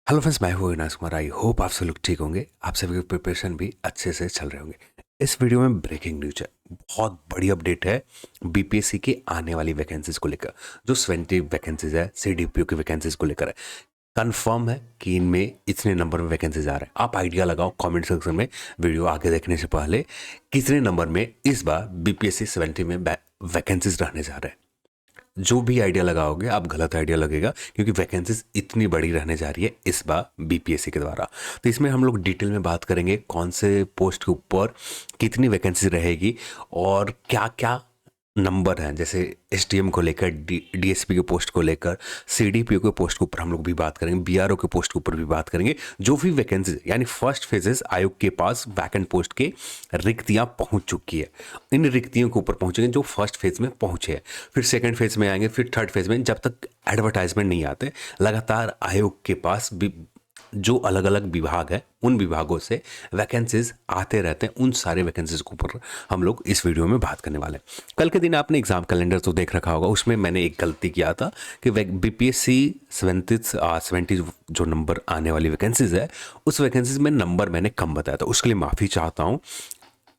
Hello friends, मैं हूँ Avinash Kumar. I hope आप सब लोग ठीक होंगे। आप सभी के प्रिपरेशन भी अच्छे से चल रहे होंगे। इस वीडियो में ब्रेकिंग न्यूज है, बहुत बड़ी अपडेट है बीपीएससी की आने वाली वैकेंसीज को लेकर। जो 20 वैकेंसीज है सीडीपीओ की वैकेंसीज को लेकर है। कंफर्म है कि इनमें इतने नंबर में वैकेंसीज आ रहे हैं। आप आइडिया लगाओ कमेंट सेक्शन में, वीडियो आगे देखने से पहले, कितने नंबर में इस बार बीपीएससी 70 में वैकेंसीज रहने जा रहे हैं। जो भी आइडिया लगाओगे आप गलत आइडिया लगेगा, क्योंकि वैकेंसीज इतनी बड़ी रहने जा रही है इस बार बीपीएससी के द्वारा। तो इसमें हम लोग डिटेल में बात करेंगे कौन से पोस्ट के ऊपर कितनी वैकेंसी रहेगी और क्या क्या नंबर हैं। जैसे एसडीएम को लेकर, डीएसपी के पोस्ट को लेकर, सीडीपीओ के पोस्ट के ऊपर हम लोग भी बात करेंगे, बीआरओ के पोस्ट के ऊपर भी बात करेंगे। जो भी वैकेंसी यानी फर्स्ट फेजेस आयोग के पास वैकेंट पोस्ट के रिक्तियां पहुंच चुकी है, इन रिक्तियों के ऊपर पहुंचेंगे जो फर्स्ट फेज में पहुंचे हैं। फिर सेकंड फेज में आएंगे, फिर थर्ड फेज में। जब तक एडवर्टाइजमेंट नहीं आते, लगातार आयोग के पास भी जो अलग अलग विभाग है उन विभागों से वैकेंसीज आते रहते हैं। उन सारे वैकेंसीज के ऊपर हम लोग इस वीडियो में बात करने वाले हैं। कल के दिन आपने एग्जाम कैलेंडर तो देख रखा होगा, उसमें मैंने एक गलती किया था कि बीपीएससी 70 जो नंबर आने वाली वैकेंसीज है उस वैकेंसीज में नंबर मैंने कम बताया था। उसके लिए माफ़ी चाहता हूँ।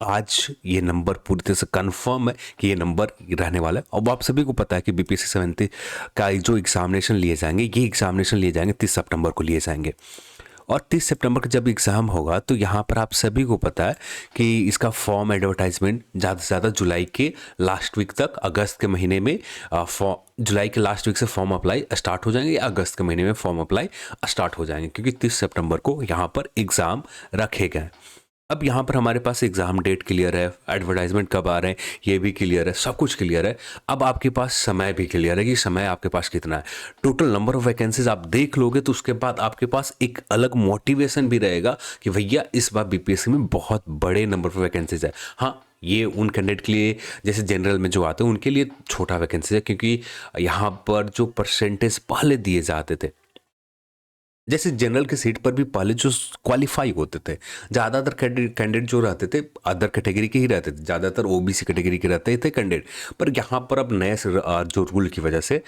आज ये नंबर पूरी तरह से कंफर्म है कि ये नंबर रहने वाला है। अब आप सभी को पता है कि बीपीएससी 70 का जो एग्जामिनेशन लिए जाएंगे, ये एग्जामिनेशन लिए जाएंगे 30 सितंबर को लिए जाएंगे। और 30 सितंबर का जब एग्ज़ाम होगा तो यहाँ पर आप सभी को पता है कि इसका फॉर्म एडवर्टाइजमेंट ज़्यादा से ज़्यादा जुलाई के लास्ट वीक तक, अगस्त के महीने में जुलाई के लास्ट वीक से फॉर्म अप्लाई स्टार्ट हो जाएंगे या अगस्त के महीने में फॉर्म अप्लाई स्टार्ट हो जाएंगे, क्योंकि 30 सितंबर को यहाँ पर एग्ज़ाम रखे गए। अब यहाँ पर हमारे पास एग्ज़ाम डेट क्लियर है, एडवर्टाइजमेंट कब आ रहे हैं ये भी क्लियर है, सब कुछ क्लियर है। अब आपके पास समय भी क्लियर है कि समय आपके पास कितना है। टोटल नंबर ऑफ वैकेंसीज आप देख लोगे तो उसके बाद आपके पास एक अलग मोटिवेशन भी रहेगा कि भैया इस बार बीपीएससी में बहुत बड़े नंबर ऑफ वैकेंसीज है। हाँ, ये उन कैंडिडेट के लिए जैसे जनरल में जो आते हैं उनके लिए छोटा वैकेंसी है, क्योंकि यहाँ पर जो परसेंटेज पहले दिए जाते थे, जैसे जनरल के सीट पर भी पहले जो क्वालिफाई होते थे, ज़्यादातर कैंडिडेट जो रहते थे अदर कैटेगरी के ही रहते थे, ज़्यादातर ओबीसी कैटेगरी के रहते थे कैंडिडेट। पर यहाँ पर अब नए जो रूल की वजह से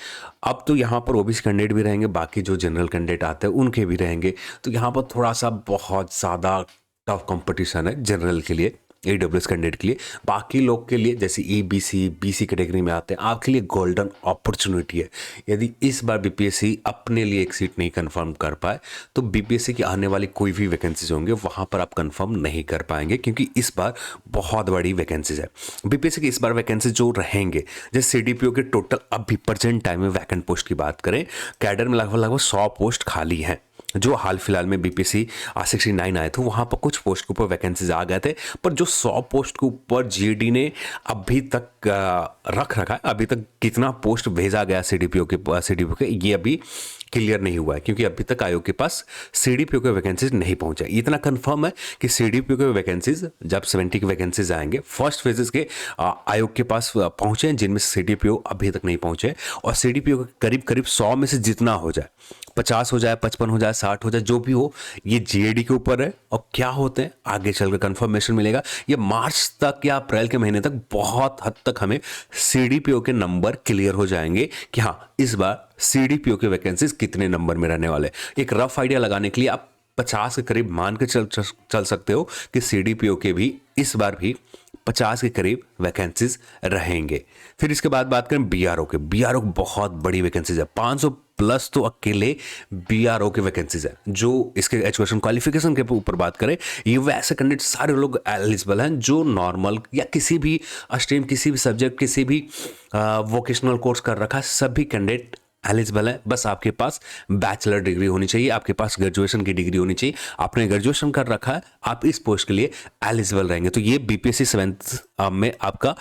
अब तो यहाँ पर ओबीसी कैंडिडेट भी रहेंगे, बाकी जो जनरल कैंडिडेट आते हैं उनके भी रहेंगे। तो यहाँ पर थोड़ा सा बहुत ज़्यादा टफ कंपटीशन है जनरल के लिए, AWS कैंडिडेट के लिए। बाकी लोग के लिए जैसे EBC BC कैटेगरी में आते हैं, आपके लिए गोल्डन अपॉर्चुनिटी है। यदि इस बार बीपीएससी अपने लिए एक सीट नहीं कंफर्म कर पाए तो बीपीएससी की आने वाली कोई भी वैकेंसीज होंगे वहां पर आप कंफर्म नहीं कर पाएंगे, क्योंकि इस बार बहुत बड़ी वैकेंसीज है। बीपीएससी की इस बार वैकेंसी जो रहेंगे, जैसे सीडीपीओ के टोटल अभी प्रेजेंट टाइम में वैकेंट पोस्ट की बात करें, कैडर में लगभग 100 पोस्ट खाली हैं। जो हाल फिलहाल में बीपीएससी 69 आए थे वहां पर कुछ पोस्ट के ऊपर वैकेंसीज आ गए थे, पर जो 100 पोस्ट के ऊपर जीडी ने अभी तक रख रखा है, अभी तक कितना पोस्ट भेजा गया सीडीपीओ के ये अभी क्लियर नहीं हुआ है, क्योंकि अभी तक आयोग के पास सीडीपीओ के वैकेंसीज नहीं पहुंचे। इतना कंफर्म है कि सीडीपीओ के वैकेंसीज जब 70 के वैकेंसीज आएंगे फर्स्ट फेजेस के आयोग के पास पहुंचे हैं, जिनमें सीडीपीओ अभी तक नहीं पहुंचे। और सीडीपीओ करीब करीब 100 में से जितना हो जाए, 50 हो जाए, 55 हो जाए, 60 हो जाए, जो भी हो, ये जीएडी के ऊपर है। और क्या होते हैं आगे चलकर कंफर्मेशन मिलेगा। ये मार्च तक या अप्रैल के महीने तक बहुत हद तक हमें सीडीपीओ के नंबर क्लियर हो जाएंगे कि हाँ इस बार सीडीपीओ के वैकेंसीज कितने नंबर में रहने वाले। एक रफ आइडिया लगाने के लिए आप 50 के करीब मान के चल सकते हो कि सीडीपीओ के भी इस बार भी 50 के करीब वैकेंसीज रहेंगे। फिर इसके बाद बात करें बीआरओ के। बीआरओ बहुत बड़ी वैकेंसीज है, 500 प्लस तो अकेले बीआरओ के वैकेंसीज है। जो इसके एजुकेशन क्वालिफिकेशन के ऊपर बात करें, ये वैसे कैंडिडेट सारे लोग एलिजिबल हैं जो नॉर्मल या किसी भी स्ट्रीम, किसी भी सब्जेक्ट, किसी भी वोकेशनल कोर्स कर रखा है, सभी कैंडिडेट एलिजिबल है। बस आपके पास बैचलर डिग्री होनी चाहिए, आपके पास ग्रेजुएशन की डिग्री होनी चाहिए। आपने ग्रेजुएशन कर रखा है, आप इस पोस्ट के लिए एलिजिबल रहेंगे। तो ये बीपीएससी 7 में आपका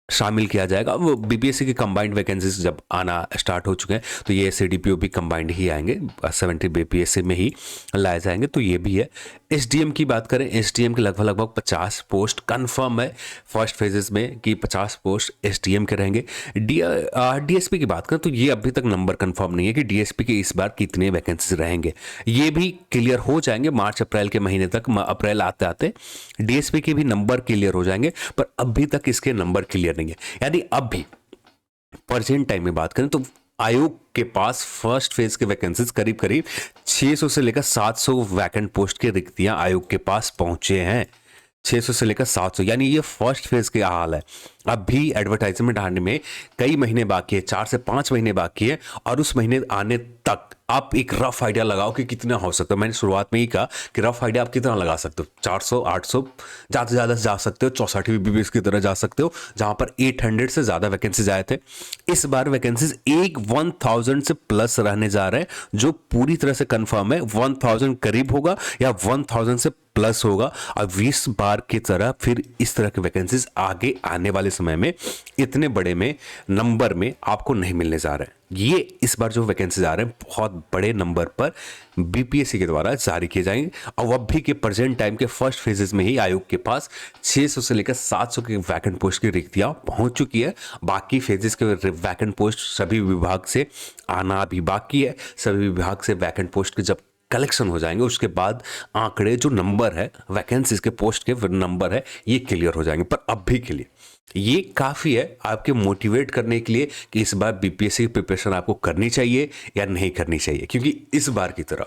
शामिल किया जाएगा। वो बीपीएससी की कंबाइंड वैकेंसीज जब आना स्टार्ट हो चुके हैं तो ये सीडीपीओ भी कंबाइंड ही आएंगे, 70 बीपीएससी में ही लाए जाएंगे। तो ये भी है। एसडीएम की बात करें, एसडीएम के लगभग 50 पोस्ट कंफर्म है फर्स्ट फेजेस में कि 50 पोस्ट एसडीएम के रहेंगे। डीएसपी की बात करें तो ये अभी तक नंबर कंफर्म नहीं है कि डीएसपी के इस बार कितने वैकेंसीज रहेंगे। ये भी क्लियर हो जाएंगे मार्च अप्रैल के महीने तक। अप्रैल आते आते डीएसपी के भी नंबर क्लियर हो जाएंगे, पर अभी तक इसके नंबर क्लियर नहीं है। यानी अब भी प्रेजेंट टाइम में बात करें तो आयोग के पास फर्स्ट फेज के वैकेंसीज करीब करीब 600 से लेकर 700 वैकेंट पोस्ट की रिक्तियां आयोग के पास पहुंचे हैं। 600 से लेकर 700, यानी ये फर्स्ट फेज के हाल है। अब भी एडवर्टाइजमेंट आने में कई महीने बाकी है, 4 से 5 महीने बाकी है, और उस महीने आने तक आप एक रफ आइडिया लगाओ कि कितना हो सकता है। मैंने शुरुआत में ही कहा कि रफ आइडिया आप कितना लगा सकते हो, 400 800 ज़्यादा से ज़्यादा जा सकते हो, 64वीं बीबीएस की तरह जा सकते हो, जहां पर 800 से ज़्यादा वैकेंसीज आए थे। इस बार वैकेंसीज 1000 से प्लस रहने जा रहे हैं, जो पूरी तरह से कंफर्म है। 1000 करीब होगा या 1000 से प्लस होगा। अब इस बार की तरह फिर इस तरह के वैकेंसीज आगे आने वाले समय में इतने बड़े में नंबर में आपको नहीं मिलने जा रहे हैं। ये इस बार जो वैकेंसीज आ रहे हैं बहुत बड़े नंबर पर बीपीएससी के द्वारा जारी किए जाएंगे। और अब भी के प्रेजेंट टाइम के फर्स्ट फेजेस में ही आयोग के पास 600 से लेकर 700 के वैकेंट पोस्ट की रिक्तियां पहुंच चुकी है। बाकी फेजेस के वैकेंट पोस्ट सभी विभाग से आना भी बाकी है। सभी विभाग से वैकेंट पोस्ट के जब कलेक्शन हो जाएंगे उसके बाद आंकड़े, जो नंबर है वैकेंसीज के पोस्ट के नंबर है, ये क्लियर हो जाएंगे। पर अभी के लिए ये काफ़ी है आपके मोटिवेट करने के लिए कि इस बार बीपीएससी की प्रिपरेशन आपको करनी चाहिए या नहीं करनी चाहिए, क्योंकि इस बार की तरह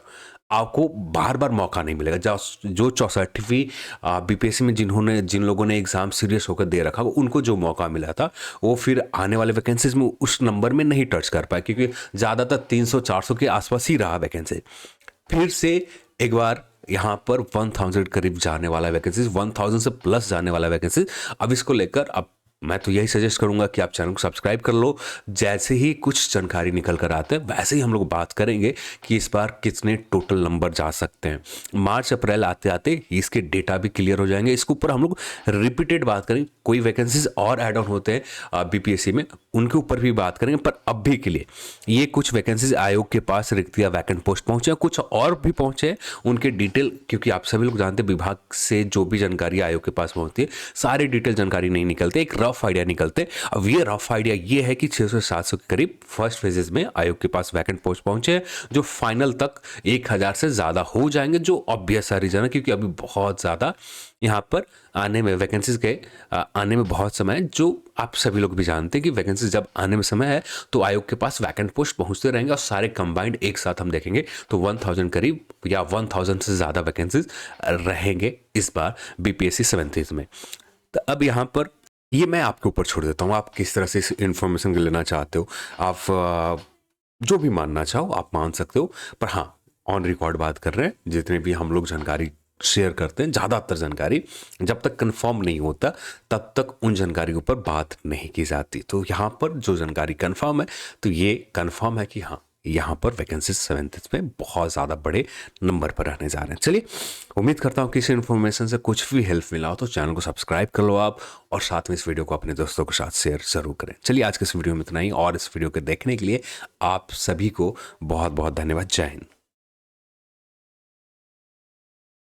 आपको बार बार मौका नहीं मिलेगा। जो 64वीं बीपीएससी में जिन लोगों ने एग्ज़ाम सीरियस होकर दे रखा, उनको जो मौका मिला था वो फिर आने वाले वैकेंसीज में उस नंबर में नहीं टच कर पाए, क्योंकि ज़्यादातर 300-400 के आसपास ही रहा वैकेंसी। फिर से एक बार यहाँ पर 1000 करीब जाने वाला वैकेंसीज, 1000 से प्लस जाने वाला वैकेंसीज। अब इसको लेकर अब मैं तो यही सजेस्ट करूंगा कि आप चैनल को सब्सक्राइब कर लो। जैसे ही कुछ जानकारी निकल कर आते हैं वैसे ही हम लोग बात करेंगे कि इस बार कितने टोटल नंबर जा सकते हैं। मार्च अप्रैल आते आते इसके डेटा भी क्लियर हो जाएंगे। इसके ऊपर हम लोग रिपीटेड बात करेंगे। कोई वैकेंसीज और ऐड ऑन होते हैं बीपीएससी में, उनके ऊपर भी बात करेंगे। पर अभी के लिए ये कुछ वैकेंसीज आयोग के पास रिक्तियां वैकेंट पोस्ट पहुंचे हैं, कुछ और भी पहुंचे हैं। उनके डिटेल, क्योंकि आप सभी लोग जानते हैं विभाग से जो भी जानकारी आयोग के पास पहुंचती है सारी डिटेल जानकारी नहीं निकलती, एक रफ आइडिया निकलते। अब ये रफ आइडिया ये है कि 600 से 700 के करीब फर्स्ट फेजेस में आयोग के पास वैकेंट पोस्ट पहुंचे हैं, जो फाइनल तक 1000 से ज्यादा हो जाएंगे, जो ऑब्वियस सा रीजन है क्योंकि अभी बहुत ज्यादा यहाँ पर आने में वैकेंसीज के आने में बहुत समय है। जो आप सभी लोग भी जानते हैं कि वैकेंसीज जब आने में समय है तो आयोग के पास वैकेंट पोस्ट पहुंचते रहेंगे और सारे कंबाइंड एक साथ हम देखेंगे तो 1000 करीब या 1000 से ज़्यादा वैकेंसीज रहेंगे इस बार बीपीएससी 7th में। तो अब यहाँ पर ये मैं आपके ऊपर छोड़ देता हूँ, आप किस तरह से इस इन्फॉर्मेशन लेना चाहते हो। आप जो भी मानना चाहो आप मान सकते हो, पर हाँ ऑन रिकॉर्ड बात कर रहे हैं। जितने भी हम लोग जानकारी शेयर करते हैं, ज़्यादातर जानकारी जब तक कंफर्म नहीं होता तब तक उन जानकारी के ऊपर बात नहीं की जाती। तो यहाँ पर जो जानकारी कंफर्म है तो ये कंफर्म है कि हाँ यहाँ पर वैकेंसीज 7th में बहुत ज़्यादा बड़े नंबर पर रहने जा रहे हैं। चलिए, उम्मीद करता हूँ कि इस इन्फॉर्मेशन से कुछ भी हेल्प मिला हो तो चैनल को सब्सक्राइब कर लो आप, और साथ में इस वीडियो को अपने दोस्तों के साथ शेयर जरूर करें। चलिए, आज के इस वीडियो में इतना ही, और इस वीडियो को देखने के लिए आप सभी को बहुत बहुत धन्यवाद। जय हिंद।